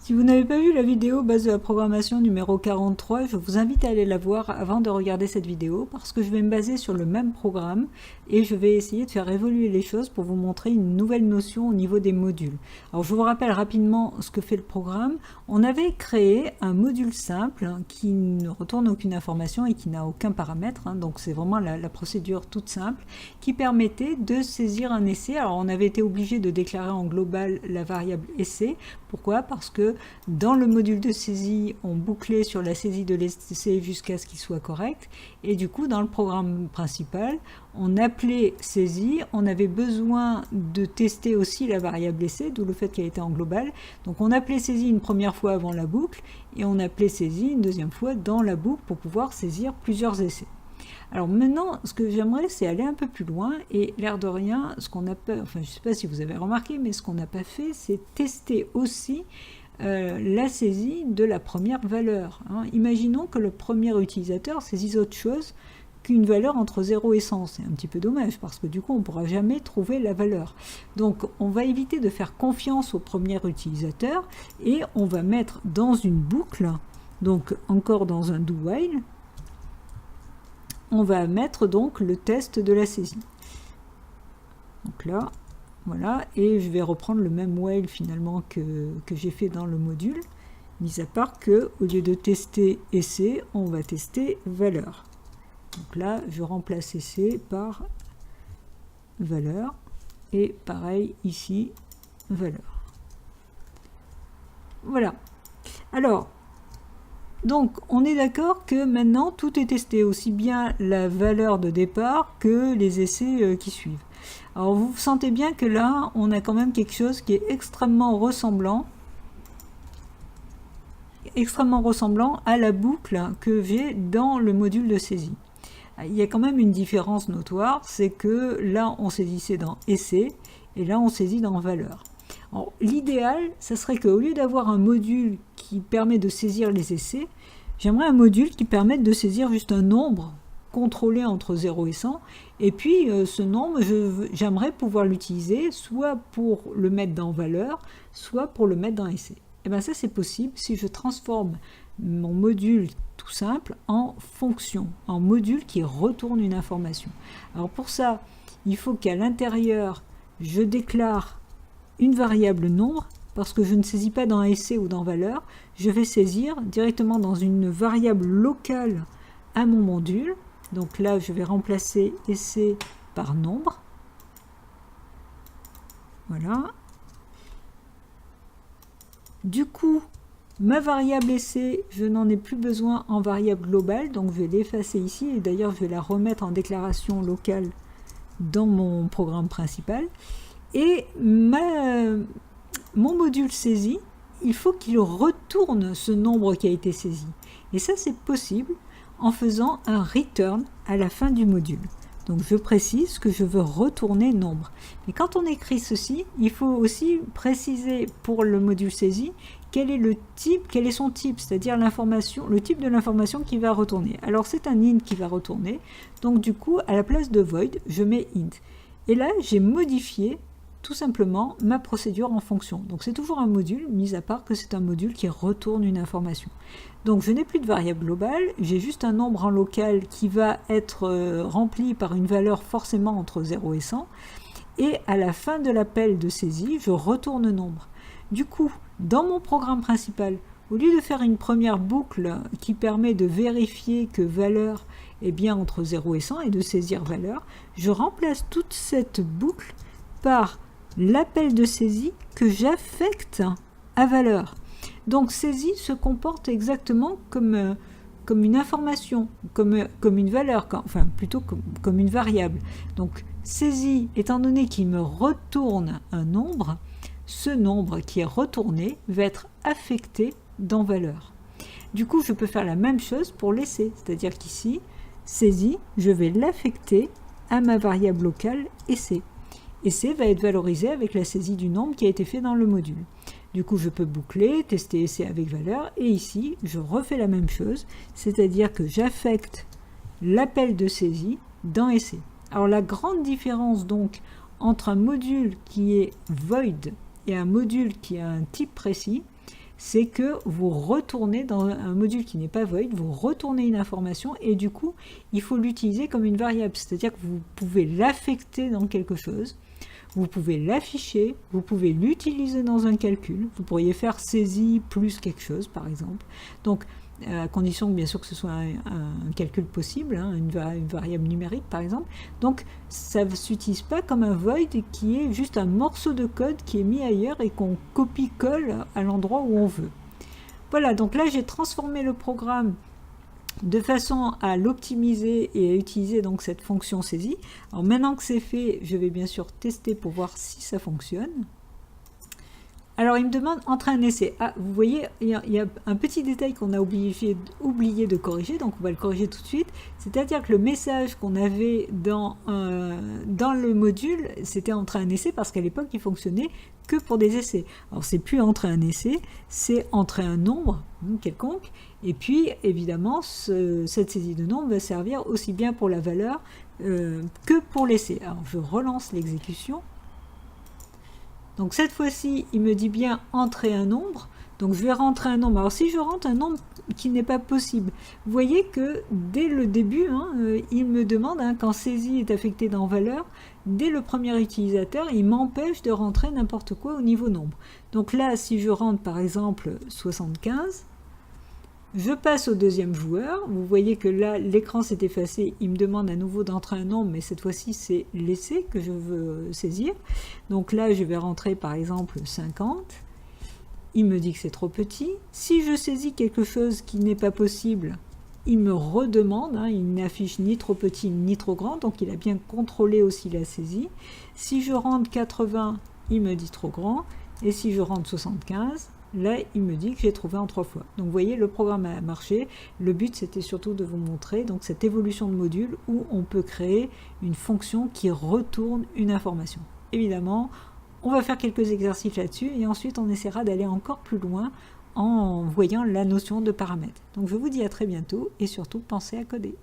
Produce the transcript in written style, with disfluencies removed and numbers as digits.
Si vous n'avez pas vu la vidéo base de la programmation numéro 43, je vous invite à aller la voir avant de regarder cette vidéo parce que je vais me baser sur le même programme et je vais essayer de faire évoluer les choses pour vous montrer une nouvelle notion au niveau des modules. Alors je vous rappelle rapidement ce que fait le programme. On avait créé un module simple qui ne retourne aucune information et qui n'a aucun paramètre, donc c'est vraiment la procédure toute simple qui permettait de saisir un essai. Alors on avait été obligé de déclarer en global la variable essai. Pourquoi? Parce que dans le module de saisie, on bouclait sur la saisie de l'essai jusqu'à ce qu'il soit correct. Et du coup, dans le programme principal, on appelait saisie. On avait besoin de tester aussi la variable essai, d'où le fait qu'elle était en global. Donc on appelait saisie une première fois avant la boucle et on appelait saisie une deuxième fois dans la boucle pour pouvoir saisir plusieurs essais. Alors maintenant, ce que j'aimerais, c'est aller un peu plus loin et l'air de rien, ce qu'on n'a pas, enfin je ne sais pas si vous avez remarqué, mais ce qu'on n'a pas fait, c'est tester aussi la saisie de la première valeur. Imaginons que le premier utilisateur saisisse autre chose qu'une valeur entre 0 et 100. C'est un petit peu dommage parce que du coup on ne pourra jamais trouver la valeur. Donc on va éviter de faire confiance au premier utilisateur et on va mettre dans une boucle, donc encore dans un do while, on va mettre donc le test de la saisie. Donc là, voilà, et je vais reprendre le même while finalement que j'ai fait dans le module, mis à part que au lieu de tester essai, on va tester valeur. Donc là, je remplace essai par valeur, et pareil ici, valeur. Voilà. Alors, donc, on est d'accord que maintenant, tout est testé, aussi bien la valeur de départ que les essais qui suivent. Alors, vous sentez bien que là, on a quand même quelque chose qui est extrêmement ressemblant à la boucle que j'ai dans le module de saisie. Il y a quand même une différence notoire, c'est que là, on saisissait dans essai, et là, on saisit dans valeur. L'idéal, ça serait qu'au lieu d'avoir un module qui permet de saisir les essais, j'aimerais un module qui permette de saisir juste un nombre contrôlé entre 0 et 100, et puis ce nombre, j'aimerais pouvoir l'utiliser soit pour le mettre dans valeur, soit pour le mettre dans essai. Et bien ça c'est possible si je transforme mon module tout simple en fonction, en module qui retourne une information. Alors pour ça, il faut qu'à l'intérieur, je déclare une variable nombre, parce que je ne saisis pas dans essai ou dans valeur, je vais saisir directement dans une variable locale à mon module. Donc là, je vais remplacer essai par nombre. Voilà. Du coup, ma variable essai, je n'en ai plus besoin en variable globale, donc je vais l'effacer ici, et d'ailleurs je vais la remettre en déclaration locale dans mon programme principal. Et mon module saisie, il faut qu'il retourne ce nombre qui a été saisi. Et ça, c'est possible en faisant un return à la fin du module. Donc, je précise que je veux retourner nombre. Mais quand on écrit ceci, il faut aussi préciser pour le module saisie quel est le type, quel est son type, c'est-à-dire l'information, le type de l'information qui va retourner. Alors, c'est un int qui va retourner. Donc, du coup, à la place de void, je mets int. Et là, j'ai modifié tout simplement ma procédure en fonction. Donc c'est toujours un module, mis à part que c'est un module qui retourne une information. Donc je n'ai plus de variable globale, j'ai juste un nombre en local qui va être rempli par une valeur forcément entre 0 et 100. Et à la fin de l'appel de saisie, je retourne nombre. Du coup, dans mon programme principal, au lieu de faire une première boucle qui permet de vérifier que valeur est bien entre 0 et 100 et de saisir valeur, je remplace toute cette boucle par l'appel de saisie que j'affecte à valeur. Donc saisie se comporte exactement comme une information, comme une valeur, enfin plutôt comme une variable. Donc saisie, étant donné qu'il me retourne un nombre, ce nombre qui est retourné va être affecté dans valeur. Du coup, je peux faire la même chose pour l'essai, c'est-à-dire qu'ici, saisie, je vais l'affecter à ma variable locale essai. Essai va être valorisé avec la saisie du nombre qui a été fait dans le module. Du coup, je peux boucler, tester essai avec valeur, et ici, je refais la même chose, c'est-à-dire que j'affecte l'appel de saisie dans essai. Alors la grande différence donc entre un module qui est void et un module qui a un type précis, c'est que vous retournez dans un module qui n'est pas void, vous retournez une information et du coup, il faut l'utiliser comme une variable, c'est-à-dire que vous pouvez l'affecter dans quelque chose, vous pouvez l'afficher, vous pouvez l'utiliser dans un calcul, vous pourriez faire saisie plus quelque chose par exemple. Donc, à condition bien sûr que ce soit un calcul possible, hein, une variable numérique par exemple. Donc ça ne s'utilise pas comme un void qui est juste un morceau de code qui est mis ailleurs et qu'on copie-colle à l'endroit où on veut. Voilà, donc là j'ai transformé le programme de façon à l'optimiser et à utiliser donc cette fonction saisie. Alors maintenant que c'est fait, je vais bien sûr tester pour voir si ça fonctionne. Alors, il me demande entre un essai. Ah, vous voyez, il y a un petit détail qu'on a oublié de corriger, donc on va le corriger tout de suite. C'est-à-dire que le message qu'on avait dans le module, c'était entre un essai, parce qu'à l'époque, il fonctionnait que pour des essais. Alors, c'est plus entre un essai, c'est entre un nombre quelconque. Et puis, évidemment, cette saisie de nombre va servir aussi bien pour la valeur que pour l'essai. Alors, je relance l'exécution. Donc cette fois-ci, il me dit bien entrer un nombre. Donc je vais rentrer un nombre. Alors si je rentre un nombre qui n'est pas possible, vous voyez que dès le début, il me demande, quand saisie est affectée dans valeur, dès le premier utilisateur, il m'empêche de rentrer n'importe quoi au niveau nombre. Donc là, si je rentre par exemple 75, je passe au deuxième joueur. Vous voyez que là, l'écran s'est effacé. Il me demande à nouveau d'entrer un nombre, mais cette fois-ci, c'est l'essai que je veux saisir. Donc là, je vais rentrer par exemple 50. Il me dit que c'est trop petit. Si je saisis quelque chose qui n'est pas possible, il me redemande. Il n'affiche ni trop petit ni trop grand. Donc il a bien contrôlé aussi la saisie. Si je rentre 80, il me dit trop grand. Et si je rentre 75, là, il me dit que j'ai trouvé en 3 fois. Donc, vous voyez, le programme a marché. Le but, c'était surtout de vous montrer donc, cette évolution de module où on peut créer une fonction qui retourne une information. Évidemment, on va faire quelques exercices là-dessus et ensuite, on essaiera d'aller encore plus loin en voyant la notion de paramètres. Donc, je vous dis à très bientôt et surtout, pensez à coder.